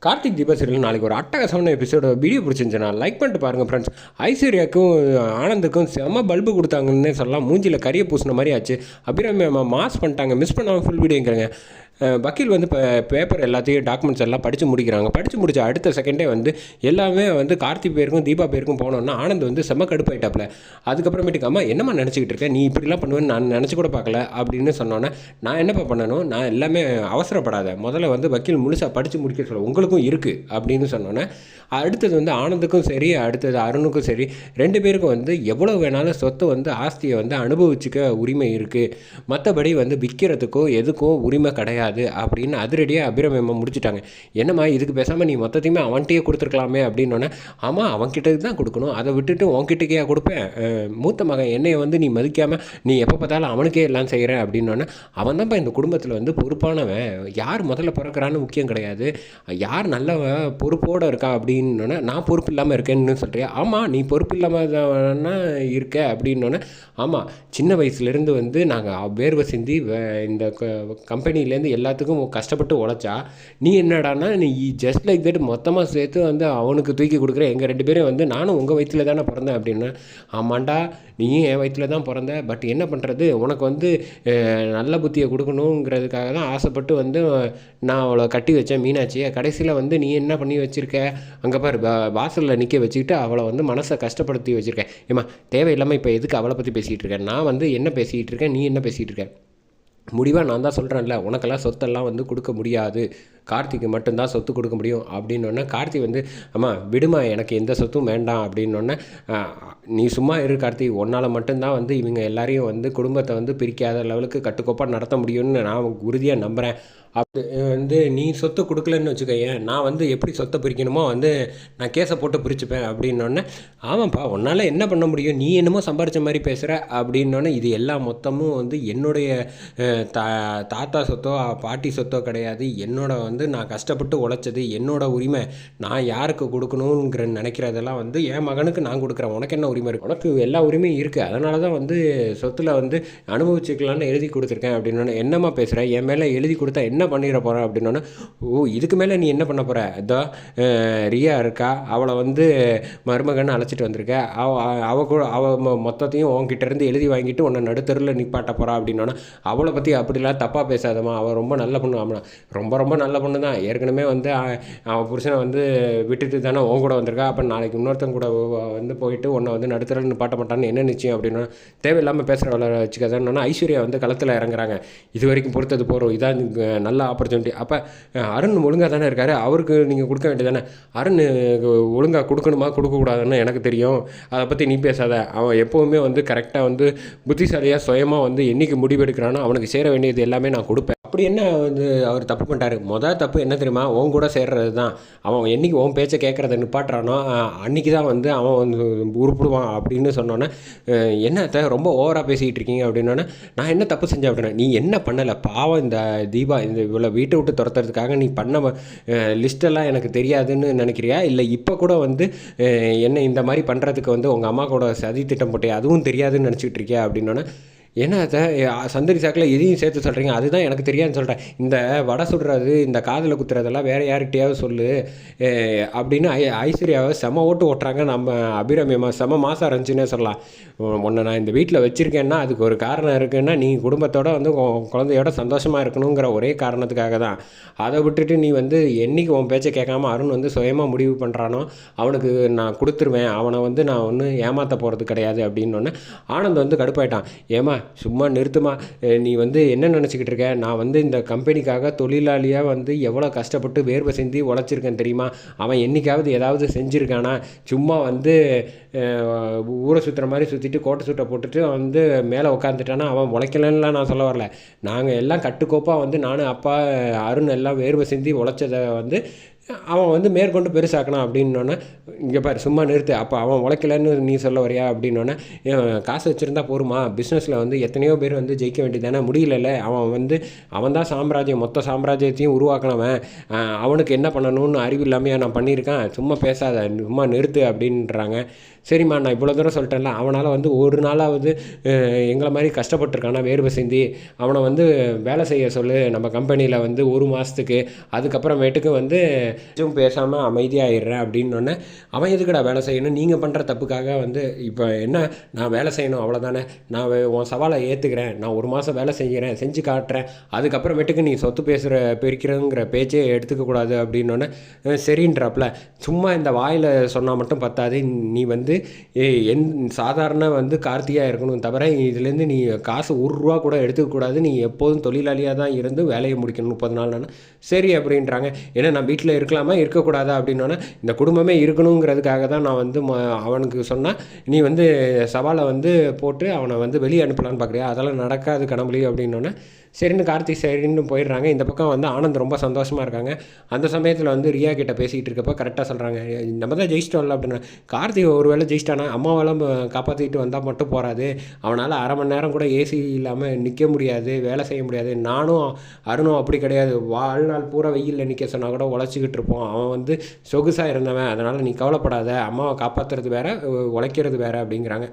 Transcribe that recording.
Karthik Deepa serial நாளைக்கு ஒரு அட்டகாசமான எபிசோட வீடியோ பிடிச்சிருந்துச்சுன்னா லைக் பண்ணிட்டு பாருங்கள் ஃப்ரெண்ட்ஸ். ஐஸ்வர்யாவுக்கும் ஆனந்துக்கும் செம்ம பல்பு கொடுத்தாங்கன்னே சொல்லலாம். மூஞ்சியில் கரிய பூசின மாதிரி ஆச்சு. அபிராமி மாஸ் பண்ணிட்டாங்க. மிஸ் பண்ணாமல் ஃபுல் வீடியோங்கிறங்க. வக்கீல் வந்து இப்போ பேப்பர் எல்லாத்தையும் டாக்குமெண்ட்ஸ் எல்லாம் படித்து முடிக்கிறாங்க. படித்து முடிச்ச அடுத்த செகண்டே வந்து எல்லாமே வந்து கார்த்திக் பேருக்கும் தீபா பேருக்கும் போனோன்னா ஆனந்த் வந்து செம்ம கடுப்பாயிட்டாப்ல. அதுக்கப்புறமேட்டுக்கு அம்மா என்னம்மா நினச்சிக்கிட்டு இருக்கேன், நீ இப்படிலாம் பண்ணுவேன்னு நான் நினச்சி கூட பார்க்கல அப்படின்னு சொன்னோன்னே, நான் என்னப்பா பண்ணணும், நான் எல்லாமே அவசரப்படாத, முதல்ல வந்து வக்கீல் முழுசாக படித்து முடிக்க சொல்ல, உங்களுக்கும் இருக்குது அப்படின்னு சொன்னோன்னே, அடுத்தது வந்து ஆனந்துக்கும் சரி, அடுத்தது அருணுக்கும் சரி, ரெண்டு பேருக்கும் வந்து எவ்வளோ வேணாலும் சொத்தை வந்து ஆஸ்தியை வந்து அனுபவிச்சுக்க உரிமை இருக்குது, மற்றபடி வந்து விற்கிறதுக்கோ எதுக்கோ உரிமை கிடையாது அப்படின்னு அதிரடியாக அபிராமி முடிச்சுட்டாங்க. என்னம்மா இதுக்கு பேசாமல் நீ மொத்தத்தையுமே அவன்கிட்டயே கொடுத்துருக்கலாமே அப்படின்னோடனே, ஆமாம் அவன்கிட்ட தான் கொடுக்கணும், அதை விட்டுட்டு உன்கிட்டக்கே கொடுப்பேன், மூத்த மகன் என்னையை வந்து நீ மதிக்காமல் நீ எப்போ பார்த்தாலும் அவனுக்கே எல்லாம் செய்கிறேன் அப்படின்னோடனே, அவன் தான்ப்பா இந்த குடும்பத்தில் வந்து பொறுப்பானவன், யார் முதல்ல பிறக்கிறான்னு முக்கியம் கிடையாது, யார் நல்லவன் பொறுப்போடு இருக்கா அப்படின்னோடனே, நான் பொறுப்பு இல்லாமல் இருக்கேன்னு சொல்கிறியா, ஆமாம் நீ பொறுப்பு இல்லாமல் தானே இருக்க அப்படின்னோடனே, ஆமாம் சின்ன வயசுலேருந்து வந்து நாங்கள் வேர்வை சிந்தி இந்த கம்பெனிலேருந்து எல்லாத்துக்கும் கஷ்டப்பட்டு உழைச்சா, நீ என்னடானா நீ ஜஸ்ட் லைக் தட் மொத்தமாக சேர்த்து வந்து அவனுக்கு தூக்கி கொடுக்குற, எங்கள் ரெண்டு பேரும் வந்து நானும் உங்கள் வயிற்றில் தானே பிறந்தேன் அப்படின்னா, ஆமாண்டா நீயும் என் வயிற்றில் தான் பிறந்த, பட் என்ன பண்ணுறது, உனக்கு வந்து நல்ல புத்தியை கொடுக்கணுங்கிறதுக்காக தான் ஆசைப்பட்டு வந்து நான் அவளை கட்டி வச்சேன் மீனாட்சியை, கடைசியில் வந்து நீ என்ன பண்ணி வச்சுருக்க, அங்கே பாரு வாசலில் நிற்க வச்சுக்கிட்டு அவளை வந்து மனசை கஷ்டப்படுத்தி வச்சுருக்கேன். ஏம்மா தேவையில்லாமல் இப்போ எதுக்கு அவளை பற்றி பேசிகிட்டு இருக்கேன், நான் வந்து என்ன பேசிகிட்டு இருக்கேன், நீ என்ன பேசிகிட்டு இருக்க, முடிவாக நான் தான் சொல்கிறேன்ல, உனக்கெல்லாம் சொத்தெல்லாம் வந்து கொடுக்க முடியாது, கார்த்திக்கு மட்டும்தான் சொத்து கொடுக்க முடியும் அப்படின்னோடனே, கார்த்தி வந்து அம்மா விடுமா எனக்கு எந்த சொத்தும் வேண்டாம் அப்படின்னோடனே, நீ சும்மா இரு கார்த்தி, உன்னால் மட்டும்தான் வந்து இவங்க எல்லாரையும் வந்து குடும்பத்தை வந்து பிரிக்காத லெவலுக்கு கட்டுக்கோப்பாக நடத்த முடியும்னு நான் உறுதியாக நம்புகிறேன். அப்படி வந்து நீ சொத்தை கொடுக்கலன்னு வச்சுக்கோயேன், நான் வந்து எப்படி சொத்தை பிரிக்கணுமோ வந்து நான் கேஸை போட்டு பிரிச்சுப்பேன் அப்படின்னோடனே, ஆமாப்பா உன்னால் என்ன பண்ண முடியும், நீ என்னமோ சம்பாரித்த மாதிரி பேசுகிற அப்படின்னோடனே, இது எல்லா மொத்தமும் வந்து என்னுடைய தாத்தா சொத்தோ பாட்டி சொத்தோ கிடையாது, என்னோட வந்து நான் கஷ்டப்பட்டு உழைச்சது என்னோட உரிமை, நான் யாருக்கு கொடுக்கணுங்கிற நினைக்கிறதெல்லாம் வந்து என் மகனுக்கு நான் கொடுக்குறேன், உனக்கு என்ன உரிமை இருக்குது, உனக்கு எல்லா உரிமையும் இருக்குது, அதனால தான் வந்து சொத்தில் வந்து அனுபவிச்சுக்கலான்னு எழுதி கொடுத்துருக்கேன் அப்படின்னோடனே, என்னம்மா பேசுகிறேன், என் மேலே எழுதி கொடுத்தா என்ன பண்ணிட போகிறேன் அப்படின்னோடனே, ஓ இதுக்கு மேலே நீ என்ன பண்ண போகிற, இதோ ரியா இருக்கா, அவளை வந்து மருமகன்னு அழைச்சிட்டு வந்திருக்க, அவள் மொத்தத்தையும் உன்கிட்டேருந்து எழுதி வாங்கிட்டு உன்னை நடுத்தருவில் நிப்பாட்ட போகிறா அப்படின்னோன்னா, அவளை பற்றி அப்படிலாம் தப்பாக பேசாதம்மா, அவள் ரொம்ப நல்ல பொண்ணு, ஆமாம் ரொம்ப ரொம்ப நல்ல பொண்ணு தான், ஏற்கனவே வந்து அவள் புருஷனை வந்து விட்டுட்டு தானே உன் கூட வந்திருக்கா, அப்போ நாளைக்கு இன்னொருத்தன் கூட வந்து போயிட்டு உன்னை வந்து நடுத்தரில் நிப்பாட்ட மாட்டான்னு என்ன நிச்சயம் அப்படின்னா, தேவையில்லாமல் பேசுகிற வேலை வச்சுக்காதன்னா ஐஸ்வர்யா வந்து களத்தில் இறங்குறாங்க, இது வரைக்கும் பொறுத்தது போகிறோம், இதான் நல்ல ஆப்பர்ச்சுனிட்டி, அப்போ அருண் ஒழுங்காக தானே இருக்காரு, அவருக்கு நீங்கள் கொடுக்க வேண்டியதானே, அருண் ஒழுங்காக கொடுக்கணுமா கொடுக்கக்கூடாதுன்னு எனக்கு தெரியும், அதை பற்றி நீ பேசாத, அவன் எப்போவுமே வந்து கரெக்டாக வந்து புத்திசாலியாக சுயமாக வந்து என்றைக்கு முடிவெடுக்கிறானோ அவனுக்கு சேர வேண்டியது எல்லாமே நான் கொடுப்பேன். அப்படி என்ன வந்து அவர் தப்பு பண்ணிட்டாரு, மொதல் தப்பு என்ன தெரியுமா, உன் கூட சேர்றது தான், அவன் என்றைக்கு உன் பேச்சை கேட்குறத நிப்பாட்டுறானோ அன்றைக்கி தான் வந்து அவன் வந்து உருப்பிடுவான் அப்படின்னு சொன்னோன்னே, என்னத்தை ரொம்ப ஓவராக பேசிக்கிட்டு இருக்கீங்க அப்படின்னோடனே, நான் என்ன தப்பு செஞ்சேன் அப்படின்னா, நீ என்ன பண்ணலை பாவம், இந்த தீபா இந்த இவ்வளோ வீட்டை விட்டு துரத்துறதுக்காக நீ பண்ண லிஸ்ட்டெல்லாம் எனக்கு தெரியாதுன்னு நினைக்கிறியா, இல்லை இப்போ கூட வந்து என்ன இந்த மாதிரி பண்ணுறதுக்கு வந்து உங்கள் அம்மா கூட சதி திட்டம் போட்டே அதுவும் தெரியாதுன்னு நினச்சிக்கிட்டு இருக்கியா அப்படின்னோடனே, என்ன அதை சந்தடி சாக்கில் எதையும் சேர்த்து சொல்கிறீங்க, அதுதான் எனக்கு தெரியாதுன்னு சொல்கிறேன், இந்த வடை சுடுறது இந்த காதில் குத்துறதெல்லாம் வேறு யார்கிட்டையாவது சொல்லு அப்படின்னு ஐஸ்வர்யாவை செம ஓட்டு ஓட்டுறாங்க நம்ம அபிராமியம்மா, செம மாதம் இருந்துச்சுன்னே சொல்லலாம். உன்னை நான் இந்த வீட்டில் வச்சுருக்கேன்னா அதுக்கு ஒரு காரணம் இருக்குன்னா, நீ குடும்பத்தோடு வந்து குழந்தையோட சந்தோஷமாக இருக்கணுங்கிற ஒரே காரணத்துக்காக தான், அதை விட்டுட்டு நீ வந்து என்றைக்கு உன் பேச்சை கேட்காம அருண் வந்து சுயமாக முடிவு பண்ணுறானோ அவனுக்கு நான் கொடுத்துருவேன், அவனை வந்து நான் ஒன்றும் ஏமாற்ற போகிறது கிடையாது அப்படின்னோடனே ஆனந்த் வந்து கடுப்பாயிட்டான். ஏமா சும்மா நிறுத்துமா, நீ வந்து என்ன நினச்சிக்கிட்டு இருக்க, நான் வந்து இந்த கம்பெனிக்காக தொழிலாளியாக வந்து எவ்வளோ கஷ்டப்பட்டு வேர்வை சிந்தி உழைச்சிருக்கேன் தெரியுமா, அவன் என்றைக்காவது ஏதாவது செஞ்சுருக்கானா, சும்மா வந்து ஊரை சுற்றுற மாதிரி சுற்றிட்டு கோட்டை சூட்டை போட்டுட்டு வந்து மேலே உட்காந்துட்டானா அவன் உழைக்கலன்னுலாம் நான் சொல்ல வரல, நாங்கள் எல்லாம் கட்டுக்கோப்பாக வந்து நானும் அப்பா அருண் எல்லாம் வேர்வை சிந்தி உழைச்சதை வந்து அவன் வந்து மேற்கொண்டு பெருசாக்கணும் அப்படின்னோடனே, இங்கே பாரு சும்மா நிறுத்து, அப்போ அவன் உழைக்கலன்னு நீ சொல்ல வரியா அப்படின்னோடனே, காசு வச்சுருந்தா போருமா, பிஸ்னஸில் வந்து எத்தனையோ பேர் வந்து ஜெயிக்க வேண்டியதானே, முடியல, அவன் வந்து அவன் தான் சாம்ராஜ்யம் மொத்த சாம்ராஜ்யத்தையும் உருவாக்கினவன், அவனுக்கு என்ன பண்ணணும்னு அறிவு இல்லாமையா நான் பண்ணியிருக்கேன், சும்மா பேசாத சும்மா நிறுத்து அப்படின்றாங்க. சரிம்மா நான் இவ்வளோ தூரம் சொல்லிட்டேன்ல, அவனால் வந்து ஒரு நாளாவது எங்களை மாதிரி கஷ்டப்பட்டுருக்கானா வேர்வை சிந்தி, அவனை வந்து வேலை செய்ய சொல்லு நம்ம கம்பெனியில் வந்து 1 மாதத்துக்கு, அதுக்கப்புறமேட்டுக்கு வந்து எதுவும் பேசாமல் அமைதியாகிடுறேன் அப்படின்னோடனே, அவன் எதுக்குடா வேலை செய்யணும், நீங்கள் பண்ணுற தப்புக்காக வந்து இப்போ என்ன நான் வேலை செய்யணும் அவ்வளோதானே, நான் உன் சவாலை ஏற்றுக்கிறேன், நான் 1 மாதம் வேலை செய்கிறேன், செஞ்சு காட்டுறேன், அதுக்கப்புறமேட்டுக்கு நீ சொத்து பிரிக்கிறங்கிற பேச்சே எடுத்துக்கக்கூடாது அப்படின்னோடனே சரின்றாப்புல. சும்மா இந்த வாயில் சொன்னால் மட்டும் பத்தாது, நீ வந்து என் சாதாரண வந்து கார்த்தியாக இருக்கணும் தவிர இதுலேருந்து நீ காசு ரூபா கூட எடுத்துக்கக்கூடாது, நீ எப்போதும் தொழிலாளியாக தான் இருந்து வேலையை முடிக்கணும் 30 நாள்னா. சரி அப்படின்றாங்க. ஏன்னா நான் வீட்டில் இருக்கலாமா இருக்கக்கூடாதா அப்படின்னோடனே, இந்த குடும்பமே இருக்கணுங்கிறதுக்காக தான் நான் வந்து அவனுக்கு சொன்னால் நீ வந்து சவாலை வந்து போட்டு அவனை வந்து வெளியே அனுப்பலான்னு பார்க்குறியா, அதெல்லாம் நடக்காது கனவுலி அப்படின்னோடனே சரின்னு கார்த்திக் சரின்னு போயிடுறாங்க. இந்த பக்கம் வந்து ஆனந்த் ரொம்ப சந்தோஷமாக இருக்காங்க. அந்த சமயத்தில் வந்து ரியா கிட்ட பேசிகிட்டு இருக்கப்போ கரெக்டாக சொல்கிறாங்க, நம்ம தான் ஜெயிச்சிட்டோம்ல அப்படின்னா. கார்த்திக் ஒரு வேளை ஜெயிச்சிட்டானா அம்மாவெல்லாம் காப்பாற்றிட்டு வந்தால் மட்டும் போகாது, அவனால் அரை மணி நேரம் கூட ஏசி இல்லாமல் நிற்க முடியாது, வேலை செய்ய முடியாது. நானும் அருணும் அப்படி கிடையாது, வாழ்நாள் பூரா வெயிலில் நிற்க சொன்னால் கூட உழைச்சிக்கிட்டு இருப்போம். அவன் வந்து சொகுசாக இருந்தவன், அதனால் நீ கவலைப்படாத, அம்மாவை காப்பாற்றுறது வேறு உழைக்கிறது வேறு அப்படிங்கிறாங்க.